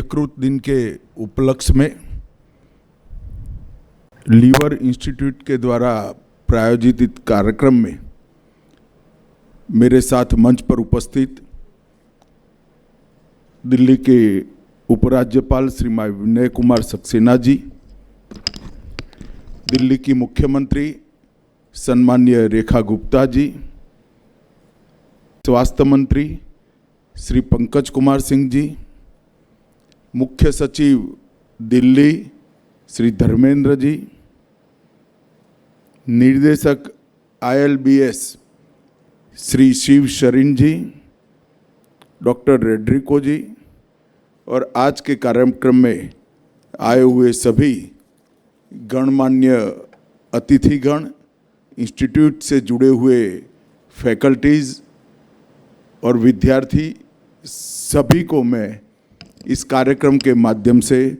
यकृत दिन के उपलक्ष्य में लीवर इंस्टीट्यूट के द्वारा प्रायोजित इस कार्यक्रम में मेरे साथ मंच पर उपस्थित दिल्ली के उपराज्यपाल श्रीमान विनय कुमार सक्सेना जी, दिल्ली की मुख्यमंत्री सम्माननीय रेखा गुप्ता जी, स्वास्थ्य मंत्री श्री पंकज कुमार सिंह जी, मुख्य सचिव दिल्ली श्री धर्मेंद्र जी, निर्देशक ILBS श्री शिव शरीन जी, डॉक्टर रेड्रिको जी और आज के कार्यक्रम में आए हुए सभी गणमान्य अतिथिगण, इंस्टीट्यूट से जुड़े हुए फैकल्टीज़ और विद्यार्थी, सभी को मैं इस कार्यक्रम के माध्यम से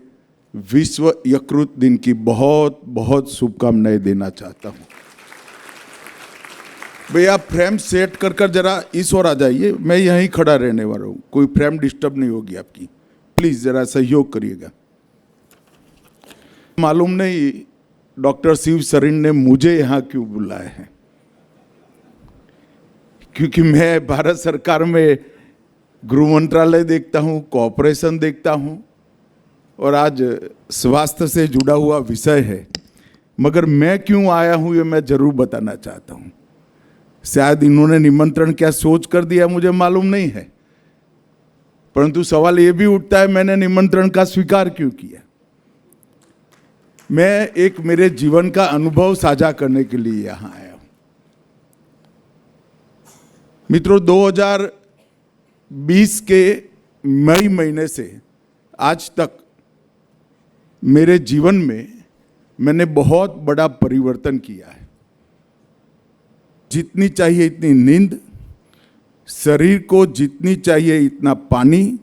विश्व यकृत दिन की बहुत बहुत शुभकामनाएं देना चाहता हूं। भैया फ्रेम सेट कर जरा इस ओर आ जाइए, मैं यहीं खड़ा रहने वाला हूं, कोई फ्रेम डिस्टर्ब नहीं होगी आपकी, प्लीज जरा सहयोग करिएगा। मालूम नहीं डॉक्टर शिव शरीन ने मुझे यहाँ क्यों बुलाया है, क्योंकि मैं भारत सरकार में गृह मंत्रालय देखता हूँ, कोऑपरेशन देखता हूँ और आज स्वास्थ्य से जुड़ा हुआ विषय है, मगर मैं क्यों आया हूँ ये मैं जरूर बताना चाहता हूँ। शायद इन्होंने निमंत्रण क्या सोच कर दिया मुझे मालूम नहीं है, परंतु सवाल ये भी उठता है मैंने निमंत्रण का स्वीकार क्यों किया। मैं एक मेरे जीवन का अनुभव साझा करने के लिए यहाँ आया हूँ। मित्रों, 2020 के मई महीने से आज तक मेरे जीवन में मैंने बहुत बड़ा परिवर्तन किया है। जितनी चाहिए इतनी नींद, शरीर को जितनी चाहिए इतना पानी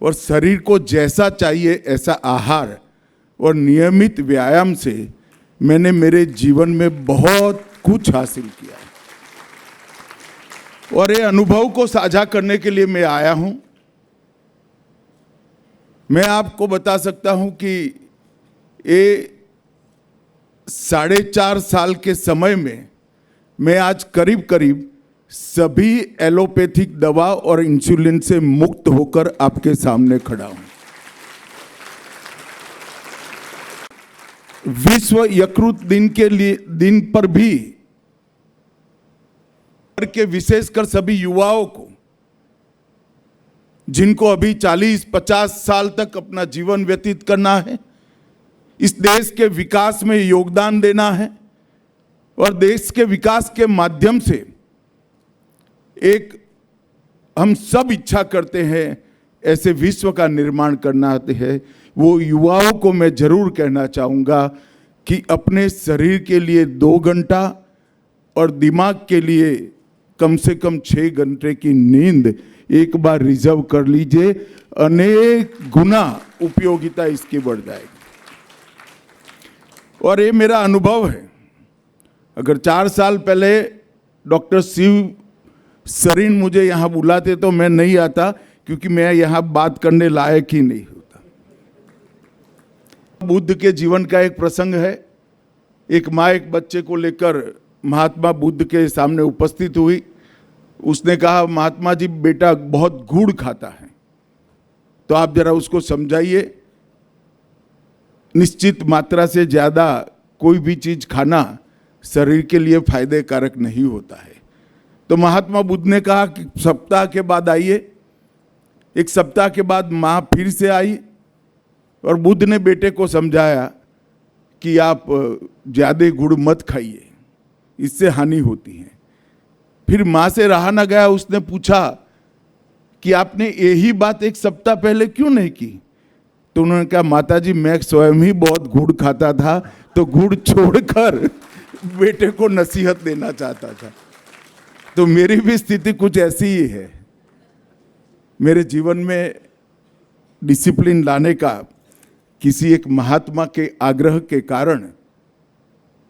और शरीर को जैसा चाहिए ऐसा आहार और नियमित व्यायाम से मैंने मेरे जीवन में बहुत कुछ हासिल किया है और ये अनुभव को साझा करने के लिए मैं आया हूं। मैं आपको बता सकता हूं कि ये 4.5 साल के समय में मैं आज करीब करीब सभी एलोपैथिक दवा और इंसुलिन से मुक्त होकर आपके सामने खड़ा हूं। विश्व यकृत दिन के दिन पर भी के विशेषकर सभी युवाओं को, जिनको अभी 40-50 साल तक अपना जीवन व्यतीत करना है, इस देश के विकास में योगदान देना है और देश के विकास के माध्यम से एक हम सब इच्छा करते हैं ऐसे विश्व का निर्माण करना है, वो युवाओं को मैं जरूर कहना चाहूँगा कि अपने शरीर के लिए 2 घंटा और दिमाग के लिए कम से कम 6 घंटे की नींद एक बार रिजर्व कर लीजिए, अनेक गुना उपयोगिता इसकी बढ़ जाएगी। और ये मेरा अनुभव है। अगर 4 साल पहले डॉक्टर शिव शरीन मुझे यहाँ बुलाते तो मैं नहीं आता, क्योंकि मैं यहाँ बात करने लायक ही नहीं होता। बुद्ध के जीवन का एक प्रसंग है। एक माँ एक बच्चे को लेकर महात्मा बुद्ध के सामने उपस्थित हुई। उसने कहा, महात्मा जी बेटा बहुत गुड़ खाता है, तो आप जरा उसको समझाइए, निश्चित मात्रा से ज़्यादा कोई भी चीज़ खाना शरीर के लिए फायदे कारक नहीं होता है। तो महात्मा बुद्ध ने कहा कि सप्ताह के बाद आइए। 1 सप्ताह के बाद माँ फिर से आई और बुद्ध ने बेटे को समझाया कि आप ज़्यादा गुड़ मत खाइए, इससे हानि होती है। फिर माँ से रहा न गया, उसने पूछा कि आपने यही बात 1 सप्ताह पहले क्यों नहीं की? तो उन्होंने कहा, माता जी मैं स्वयं ही बहुत गुड़ खाता था, तो गुड़ छोड़कर बेटे को नसीहत देना चाहता था। तो मेरी भी स्थिति कुछ ऐसी ही है। मेरे जीवन में डिसिप्लिन लाने का किसी एक महात्मा के आग्रह के कारण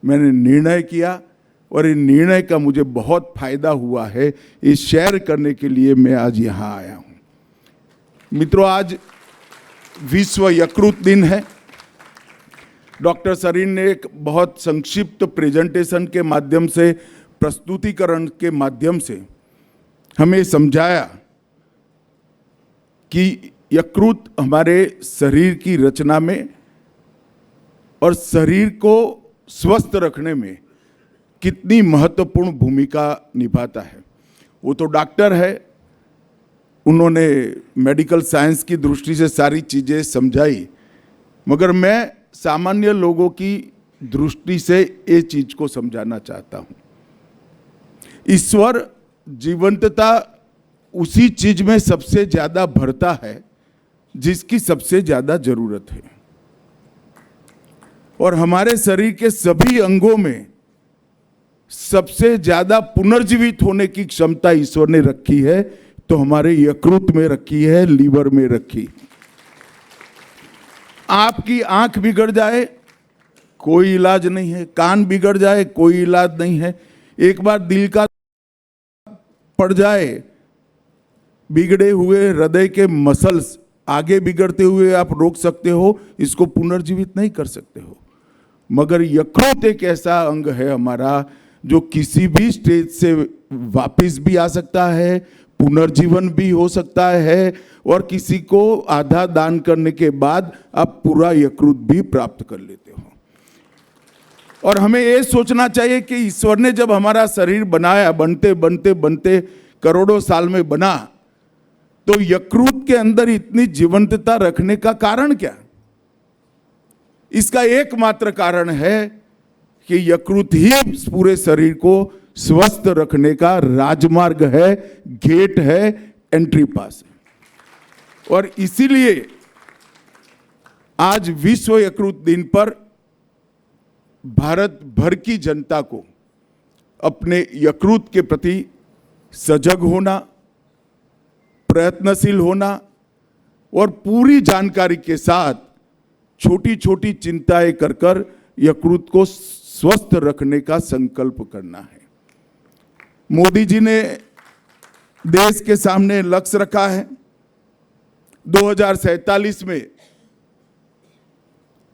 मैंने निर्णय किया और इन निर्णय का मुझे बहुत फायदा हुआ है। ये शेयर करने के लिए मैं आज यहाँ आया हूँ। मित्रों, आज विश्व यकृत दिन है। डॉक्टर सरीन ने एक बहुत संक्षिप्त प्रेजेंटेशन के माध्यम से, प्रस्तुतिकरण के माध्यम से हमें समझाया कि यकृत हमारे शरीर की रचना में और शरीर को स्वस्थ रखने में कितनी महत्वपूर्ण भूमिका निभाता है। वो तो डॉक्टर है, उन्होंने मेडिकल साइंस की दृष्टि से सारी चीज़ें समझाई, मगर मैं सामान्य लोगों की दृष्टि से ये चीज को समझाना चाहता हूं। ईश्वर जीवंतता उसी चीज में सबसे ज्यादा भरता है जिसकी सबसे ज्यादा जरूरत है, और हमारे शरीर के सभी अंगों में सबसे ज्यादा पुनर्जीवित होने की क्षमता ईश्वर ने रखी है, तो हमारे यकृत में रखी है, लीवर में रखी। आपकी आंख बिगड़ जाए कोई इलाज नहीं है, कान बिगड़ जाए कोई इलाज नहीं है, एक बार दिल का पड़ जाए, बिगड़े हुए हृदय के मसल्स आगे बिगड़ते हुए आप रोक सकते हो, इसको पुनर्जीवित नहीं कर सकते हो। मगर यकृत एक ऐसा अंग है हमारा जो किसी भी स्टेज से वापस भी आ सकता है, पुनर्जीवन भी हो सकता है, और किसी को आधा दान करने के बाद आप पूरा यकृत भी प्राप्त कर लेते हो। और हमें ये सोचना चाहिए कि ईश्वर ने जब हमारा शरीर बनाया, बनते बनते बनते करोड़ों साल में बना, तो यकृत के अंदर इतनी जीवंतता रखने का कारण क्या? इसका एकमात्र कारण है कि यकृत ही पूरे शरीर को स्वस्थ रखने का राजमार्ग है, गेट है, एंट्री पास है। और इसीलिए आज विश्व यकृत दिन पर भारत भर की जनता को अपने यकृत के प्रति सजग होना, प्रयत्नशील होना और पूरी जानकारी के साथ छोटी छोटी चिंताएं कर कर यकृत को स्वस्थ रखने का संकल्प करना है। मोदी जी ने देश के सामने लक्ष्य रखा है 2047 में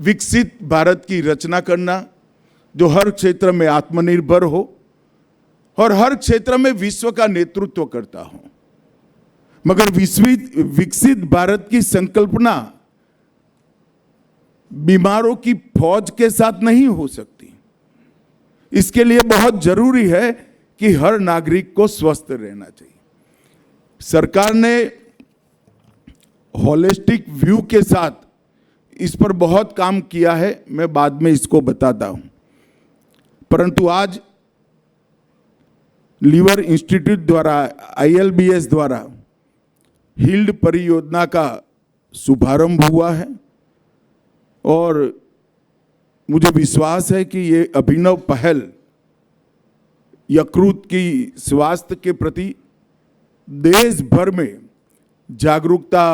विकसित भारत की रचना करना, जो हर क्षेत्र में आत्मनिर्भर हो और हर क्षेत्र में विश्व का नेतृत्व करता हो। मगर विकसित भारत की संकल्पना बीमारों की फौज के साथ नहीं हो सकती। इसके लिए बहुत जरूरी है कि हर नागरिक को स्वस्थ रहना चाहिए। सरकार ने होलिस्टिक व्यू के साथ इस पर बहुत काम किया है, मैं बाद में इसको बताता हूं। परंतु आज लीवर इंस्टीट्यूट द्वारा, ILBS द्वारा हील्ड परियोजना का शुभारंभ हुआ है, और मुझे विश्वास है कि ये अभिनव पहल यकृत की स्वास्थ्य के प्रति देश भर में जागरूकता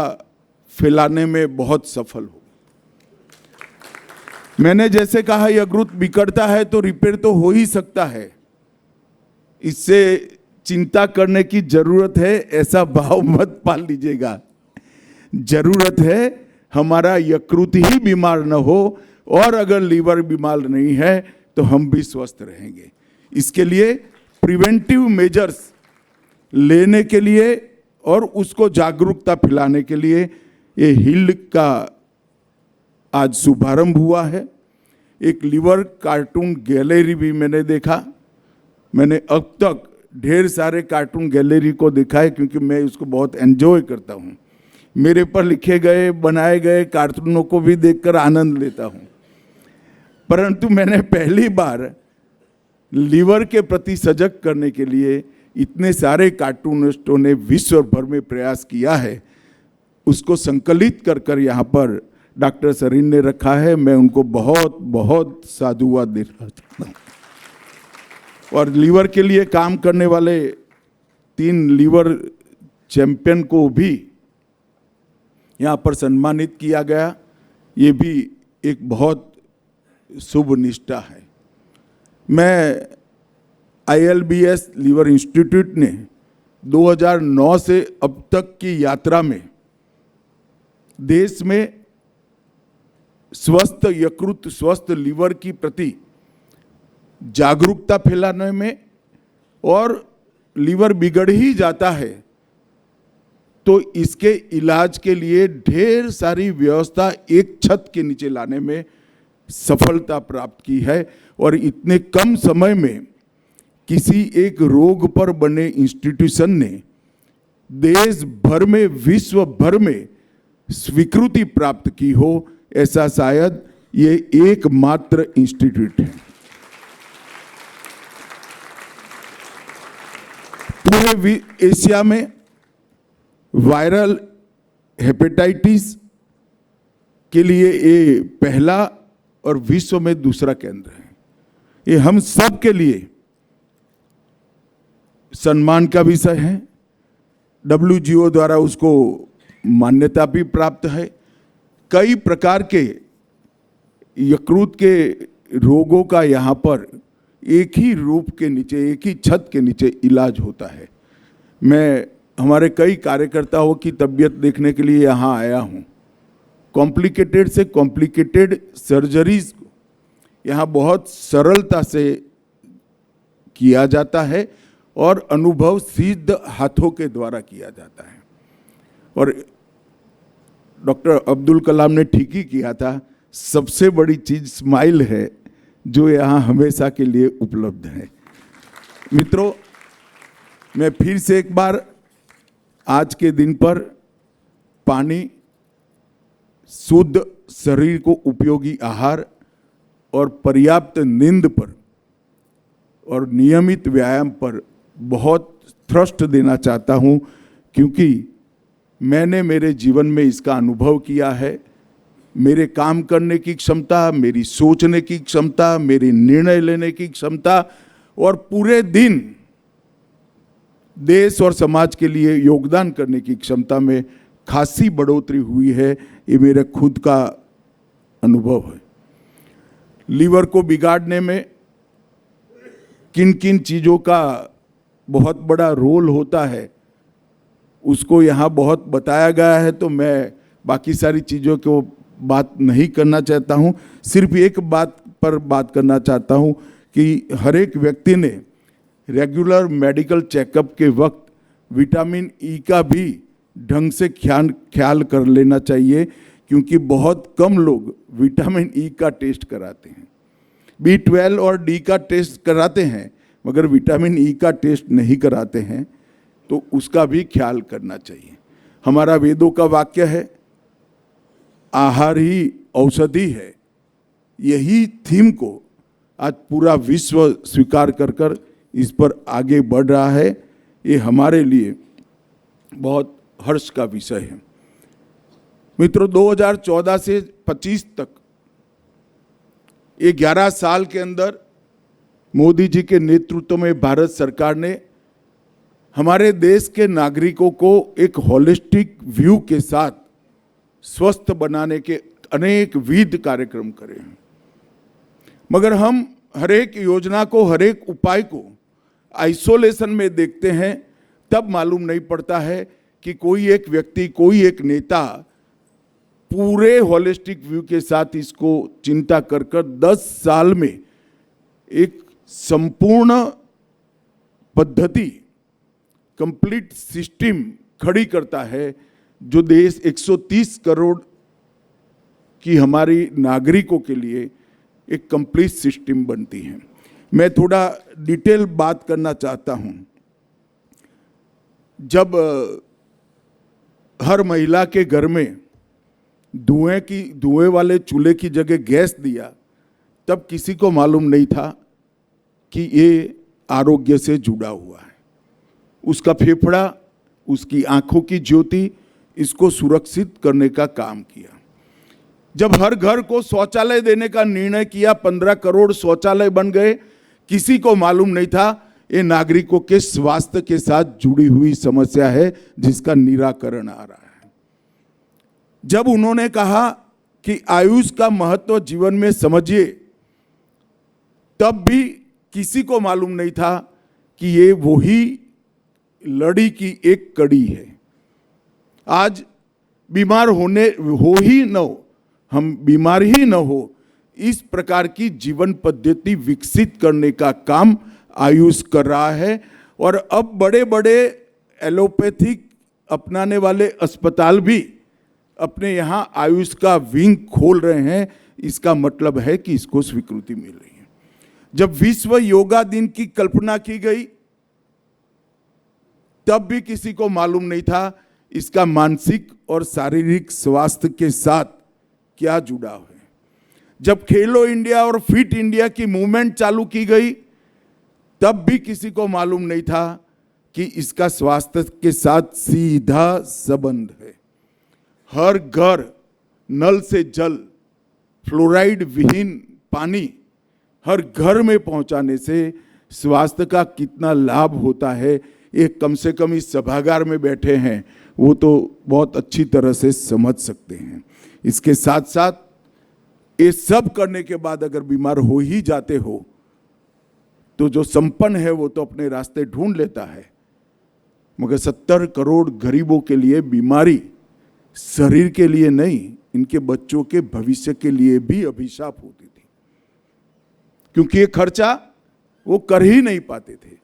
फैलाने में बहुत सफल हो। मैंने जैसे कहा, यकृत बिगड़ता है तो रिपेयर तो हो ही सकता है, इससे चिंता करने की जरूरत है ऐसा भाव मत पाल लीजिएगा। जरूरत है हमारा यकृत ही बीमार न हो, और अगर लीवर बीमार नहीं है तो हम भी स्वस्थ रहेंगे। इसके लिए प्रिवेंटिव मेजर्स लेने के लिए और उसको जागरूकता फैलाने के लिए ये हील्ड का आज शुभारंभ हुआ है। एक लीवर कार्टून गैलरी भी मैंने देखा। मैंने अब तक ढेर सारे कार्टून गैलरी को देखा है, क्योंकि मैं उसको बहुत एंजॉय करता हूँ। मेरे पर लिखे गए, बनाए गए कार्टूनों को भी देखकर आनंद लेता हूँ। परंतु मैंने पहली बार लीवर के प्रति सजग करने के लिए इतने सारे कार्टूनिस्टों ने विश्व भर में प्रयास किया है, उसको संकलित कर कर यहाँ पर डॉक्टर सरीन ने रखा है। मैं उनको बहुत बहुत साधुवाद देना चाहता हूँ। और लीवर के लिए काम करने वाले 3 लीवर चैंपियन को भी यहाँ पर सम्मानित किया गया। ये भी एक बहुत शुभ निष्ठा है। मैं ILBS लीवर इंस्टीट्यूट ने 2009 से अब तक की यात्रा में देश में स्वस्थ यकृत, स्वस्थ लीवर की प्रति जागरूकता फैलाने में, और लीवर बिगड़ ही जाता है तो इसके इलाज के लिए ढेर सारी व्यवस्था एक छत के नीचे लाने में सफलता प्राप्त की है। और इतने कम समय में किसी एक रोग पर बने इंस्टीट्यूशन ने देश भर में, विश्व भर में स्वीकृति प्राप्त की हो, ऐसा शायद ये एकमात्र इंस्टीट्यूट है। पूरे एशिया में वायरल हेपेटाइटिस के लिए ये पहला और विश्व में दूसरा केंद्र है। ये हम सब के लिए सम्मान का विषय है। WGO द्वारा उसको मान्यता भी प्राप्त है। कई प्रकार के यकृत के रोगों का यहाँ पर एक ही रूप के नीचे, एक ही छत के नीचे इलाज होता है। मैं हमारे कई कार्यकर्ताओं की तबीयत देखने के लिए यहाँ आया हूँ। कॉम्प्लिकेटेड से कॉम्प्लिकेटेड सर्जरीज को यहाँ बहुत सरलता से किया जाता है और अनुभव सिद्ध हाथों के द्वारा किया जाता है। और डॉक्टर अब्दुल कलाम ने ठीक ही किया था, सबसे बड़ी चीज स्माइल है जो यहाँ हमेशा के लिए उपलब्ध है। मित्रों, मैं फिर से एक बार आज के दिन पर पानी, शुद्ध शरीर को उपयोगी आहार और पर्याप्त नींद पर और नियमित व्यायाम पर बहुत थ्रस्ट देना चाहता हूं, क्योंकि मैंने मेरे जीवन में इसका अनुभव किया है। मेरे काम करने की क्षमता, मेरी सोचने की क्षमता, मेरी निर्णय लेने की क्षमता और पूरे दिन देश और समाज के लिए योगदान करने की क्षमता में खासी बढ़ोतरी हुई है। ये मेरे खुद का अनुभव है। लीवर को बिगाड़ने में किन किन चीज़ों का बहुत बड़ा रोल होता है उसको यहाँ बहुत बताया गया है, तो मैं बाकी सारी चीज़ों को बात नहीं करना चाहता हूँ। सिर्फ एक बात पर बात करना चाहता हूँ कि हर एक व्यक्ति ने रेगुलर मेडिकल चेकअप के वक्त विटामिन ई का भी ढंग से ख्याल कर लेना चाहिए, क्योंकि बहुत कम लोग विटामिन ई का टेस्ट कराते हैं। B12 और डी का टेस्ट कराते हैं, मगर विटामिन ई का टेस्ट नहीं कराते हैं, तो उसका भी ख्याल करना चाहिए। हमारा वेदों का वाक्य है, आहार ही औषधि है। यही थीम को आज पूरा विश्व स्वीकार कर इस पर आगे बढ़ रहा है। ये हमारे लिए बहुत हर्ष का विषय है। मित्रों, 2014 से 25 तक ये 11 साल के अंदर मोदी जी के नेतृत्व में भारत सरकार ने हमारे देश के नागरिकों को एक होलिस्टिक व्यू के साथ स्वस्थ बनाने के अनेक विध कार्यक्रम करे हैं। मगर हम हर एक योजना को, हर एक उपाय को आइसोलेशन में देखते हैं, तब मालूम नहीं पड़ता है कि कोई एक व्यक्ति, कोई एक नेता पूरे होलिस्टिक व्यू के साथ इसको चिंता कर 10 साल में एक संपूर्ण पद्धति, कंप्लीट सिस्टम खड़ी करता है, जो देश 130 करोड़ की हमारी नागरिकों के लिए एक कंप्लीट सिस्टम बनती है। मैं थोड़ा डिटेल बात करना चाहता हूं। जब हर महिला के घर में धुएं वाले चूल्हे की जगह गैस दिया, तब किसी को मालूम नहीं था कि ये आरोग्य से जुड़ा हुआ है। उसका फेफड़ा, उसकी आंखों की ज्योति इसको सुरक्षित करने का काम किया। जब हर घर को शौचालय देने का निर्णय किया, 15 करोड़ शौचालय बन गए, किसी को मालूम नहीं था ये नागरिकों के स्वास्थ्य के साथ जुड़ी हुई समस्या है जिसका निराकरण आ रहा है। जब उन्होंने कहा कि आयुष का महत्व जीवन में समझिए, तब भी किसी को मालूम नहीं था कि ये वही लड़ी की एक कड़ी है। आज बीमार हो ही न हो, हम बीमार ही न हो, इस प्रकार की जीवन पद्धति विकसित करने का काम आयुष कर रहा है। और अब बड़े बड़े एलोपैथिक अपनाने वाले अस्पताल भी अपने यहाँ आयुष का विंग खोल रहे हैं। इसका मतलब है कि इसको स्वीकृति मिल रही है। जब विश्व योगा दिन की कल्पना की गई तब भी किसी को मालूम नहीं था इसका मानसिक और शारीरिक स्वास्थ्य के साथ क्या जुड़ाव है। जब खेलो इंडिया और फिट इंडिया की मूवमेंट चालू की गई तब भी किसी को मालूम नहीं था कि इसका स्वास्थ्य के साथ सीधा संबंध है। हर घर नल से जल, फ्लोराइड विहीन पानी हर घर में पहुंचाने से स्वास्थ्य का कितना लाभ होता है, एक कम से कम इस सभागार में बैठे हैं वो तो बहुत अच्छी तरह से समझ सकते हैं। इसके साथ साथ ये सब करने के बाद अगर बीमार हो ही जाते हो तो जो संपन्न है वो तो अपने रास्ते ढूंढ लेता है, मगर 70 करोड़ गरीबों के लिए बीमारी शरीर के लिए नहीं, इनके बच्चों के भविष्य के लिए भी अभिशाप होती थी, क्योंकि ये खर्चा वो कर ही नहीं पाते थे।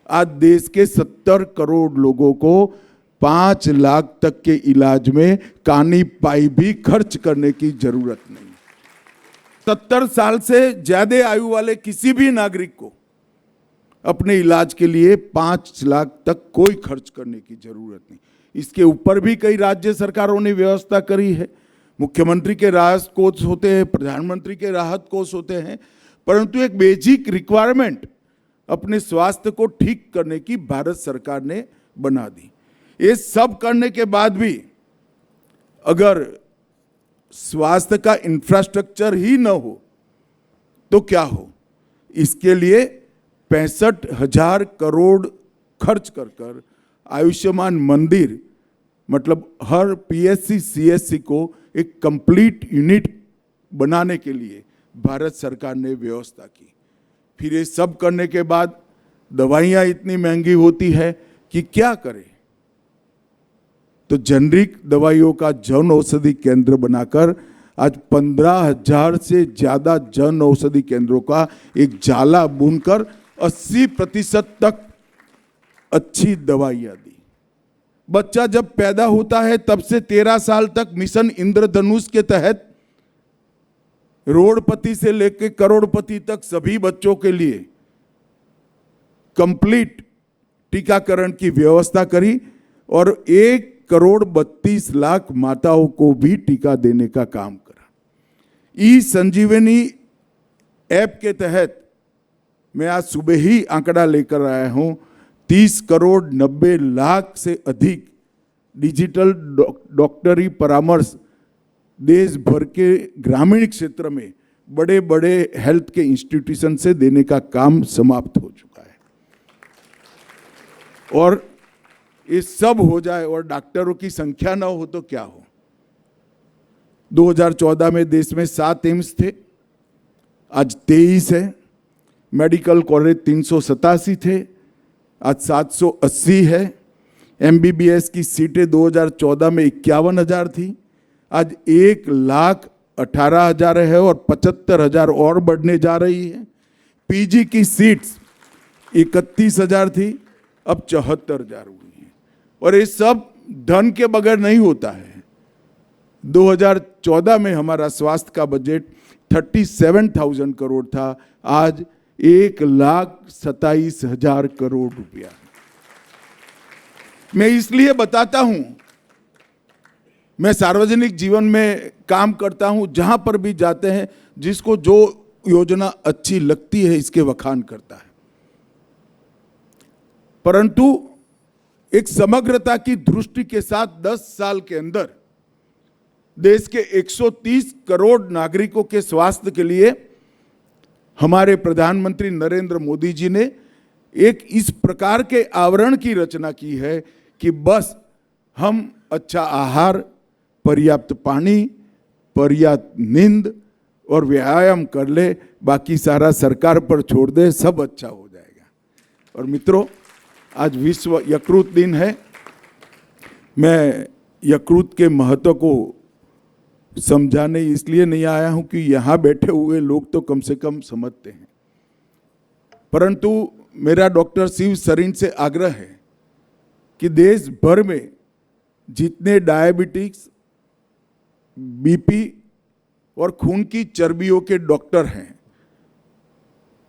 आज देश के 70 करोड़ लोगों को 5 लाख तक के इलाज में कानी पाई भी खर्च करने की जरूरत नहीं। 70 साल से ज्यादा आयु वाले किसी भी नागरिक को अपने इलाज के लिए 5 लाख तक कोई खर्च करने की जरूरत नहीं। इसके ऊपर भी कई राज्य सरकारों ने व्यवस्था करी है। मुख्यमंत्री के राहत कोष होते हैं, प्रधानमंत्री के राहत कोष होते हैं, परंतु एक बेसिक रिक्वायरमेंट अपने स्वास्थ्य को ठीक करने की भारत सरकार ने बना दी। ये सब करने के बाद भी अगर स्वास्थ्य का इंफ्रास्ट्रक्चर ही न हो तो क्या हो। इसके लिए 65,000 करोड़ खर्च कर आयुष्मान मंदिर मतलब हर पीएससी सीएससी को एक कंप्लीट यूनिट बनाने के लिए भारत सरकार ने व्यवस्था की। फिर ये सब करने के बाद दवाइयाँ इतनी महंगी होती है कि क्या करें, तो जेनरिक दवाइयों का जन औषधि केंद्र बनाकर आज 15,000 से ज़्यादा जन औषधि केंद्रों का एक जाला बुनकर 80% तक अच्छी दवाइयाँ दी। बच्चा जब पैदा होता है तब से 13 साल तक मिशन इंद्रधनुष के तहत रोडपति से लेकर करोड़पति तक सभी बच्चों के लिए कंप्लीट टीकाकरण की व्यवस्था करी और 1,32,00,000 माताओं को भी टीका देने का काम करा। ई संजीवनी ऐप के तहत मैं आज सुबह ही आंकड़ा लेकर आया हूं, 30,90,00,000 से अधिक डिजिटल डॉक्टरी परामर्श देश भर के ग्रामीण क्षेत्र में बड़े बड़े हेल्थ के इंस्टीट्यूशन से देने का काम समाप्त हो चुका है। और ये सब हो जाए और डॉक्टरों की संख्या ना हो तो क्या हो। 2014 में देश में 7 एम्स थे, आज 23 है। मेडिकल कॉलेज 387 थे, आज 780 है। एमबीबीएस की सीटें 2014 में 51,000 थी, आज 1,18,000 है और 75,000 और बढ़ने जा रही है। पीजी की सीट्स 31,000 थी, अब 74,000 हुई हैं। और ये सब धन के बगैर नहीं होता है। 2014 में हमारा स्वास्थ्य का बजट 37,000 करोड़ था, आज 1,27,000 करोड़ रुपया। मैं इसलिए बताता हूं, मैं सार्वजनिक जीवन में काम करता हूं, जहां पर भी जाते हैं जिसको जो योजना अच्छी लगती है इसके वखान करता है, परंतु एक समग्रता की दृष्टि के साथ 10 साल के अंदर देश के 130 करोड़ नागरिकों के स्वास्थ्य के लिए हमारे प्रधानमंत्री नरेंद्र मोदी जी ने एक इस प्रकार के आवरण की रचना की है कि बस हम अच्छा आहार, पर्याप्त पानी, पर्याप्त नींद और व्यायाम कर ले, बाकी सारा सरकार पर छोड़ दे, सब अच्छा हो जाएगा। और मित्रों, आज विश्व यकृत दिन है। मैं यकृत के महत्व को समझाने इसलिए नहीं आया हूं कि यहाँ बैठे हुए लोग तो कम से कम समझते हैं, परंतु मेरा डॉक्टर शिव सरीन से आग्रह है कि देश भर में जितने डायबिटिक्स, बीपी और खून की चर्बियों के डॉक्टर हैं,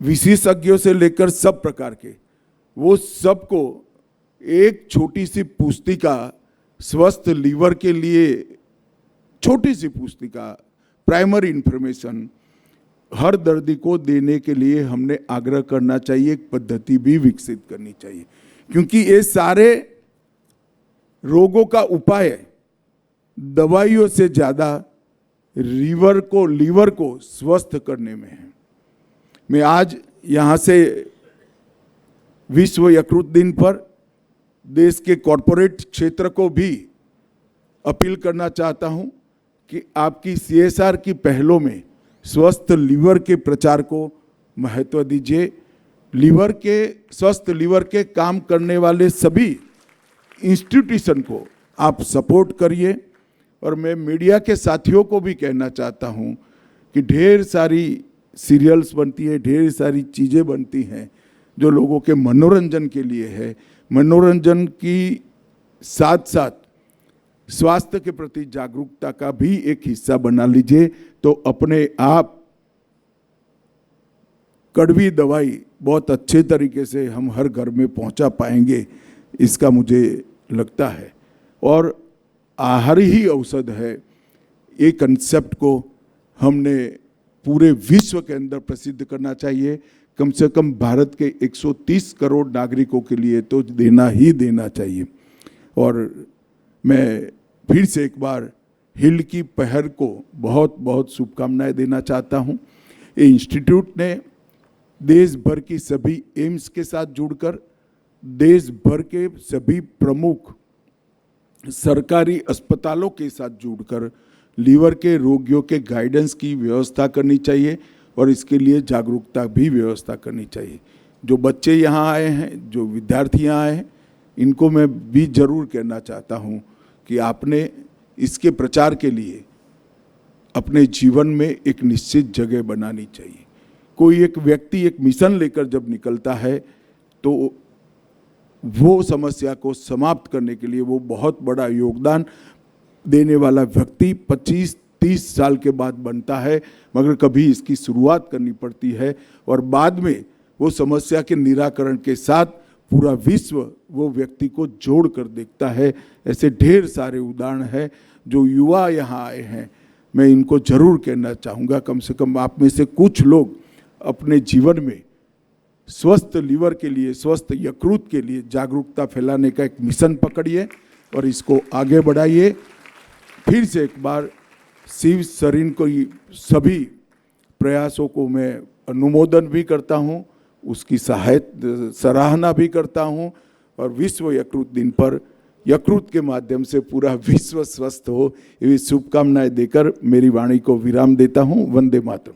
विशेषज्ञों से लेकर सब प्रकार के, वो सबको एक छोटी सी पुस्तिका स्वस्थ लीवर के लिए, छोटी सी पुस्तिका प्राइमरी इंफॉर्मेशन हर दर्दी को देने के लिए हमने आग्रह करना चाहिए, एक पद्धति भी विकसित करनी चाहिए, क्योंकि ये सारे रोगों का उपाय दवाइयों से ज़्यादा लीवर को स्वस्थ करने में है। मैं आज यहाँ से विश्व यकृत दिन पर देश के कॉरपोरेट क्षेत्र को भी अपील करना चाहता हूँ कि आपकी CSR की पहलों में स्वस्थ लीवर के प्रचार को महत्व दीजिए। स्वस्थ लीवर के काम करने वाले सभी इंस्टीट्यूशन को आप सपोर्ट करिए। और मैं मीडिया के साथियों को भी कहना चाहता हूं कि ढेर सारी सीरियल्स बनती है, ढेर सारी चीज़ें बनती हैं जो लोगों के मनोरंजन के लिए है। मनोरंजन की साथ साथ स्वास्थ्य के प्रति जागरूकता का भी एक हिस्सा बना लीजिए, तो अपने आप कड़वी दवाई बहुत अच्छे तरीके से हम हर घर में पहुंचा पाएंगे, इसका मुझे लगता है। और आहार ही औषध है, ये कंसेप्ट को हमने पूरे विश्व के अंदर प्रसिद्ध करना चाहिए। कम से कम भारत के 130 करोड़ नागरिकों के लिए तो देना ही देना चाहिए। और मैं फिर से एक बार हिल की पहल को बहुत बहुत शुभकामनाएं देना चाहता हूं। ये इंस्टीट्यूट ने देश भर की सभी एम्स के साथ जुड़कर देश भर के सभी प्रमुख सरकारी अस्पतालों के साथ जुड़कर लीवर के रोगियों के गाइडेंस की व्यवस्था करनी चाहिए और इसके लिए जागरूकता भी व्यवस्था करनी चाहिए। जो बच्चे यहाँ आए हैं, जो विद्यार्थी यहाँ आए हैं, इनको मैं भी जरूर कहना चाहता हूँ कि आपने इसके प्रचार के लिए अपने जीवन में एक निश्चित जगह बनानी चाहिए। कोई एक व्यक्ति एक मिशन लेकर जब निकलता है तो वो समस्या को समाप्त करने के लिए वो बहुत बड़ा योगदान देने वाला व्यक्ति 25-30 साल के बाद बनता है, मगर कभी इसकी शुरुआत करनी पड़ती है और बाद में वो समस्या के निराकरण के साथ पूरा विश्व वो व्यक्ति को जोड़ कर देखता है। ऐसे ढेर सारे उदाहरण हैं। जो युवा यहाँ आए हैं, मैं इनको जरूर कहना चाहूँगा, कम से कम आप में से कुछ लोग अपने जीवन में स्वस्थ लीवर के लिए, स्वस्थ यकृत के लिए जागरूकता फैलाने का एक मिशन पकड़िए और इसको आगे बढ़ाइए। फिर से एक बार शिव सरीन को सभी प्रयासों को मैं अनुमोदन भी करता हूं, उसकी सराहना भी करता हूं और विश्व यकृत दिन पर यकृत के माध्यम से पूरा विश्व स्वस्थ हो, ये शुभकामनाएं देकर मेरी वाणी को विराम देता हूं। वंदे मातरम।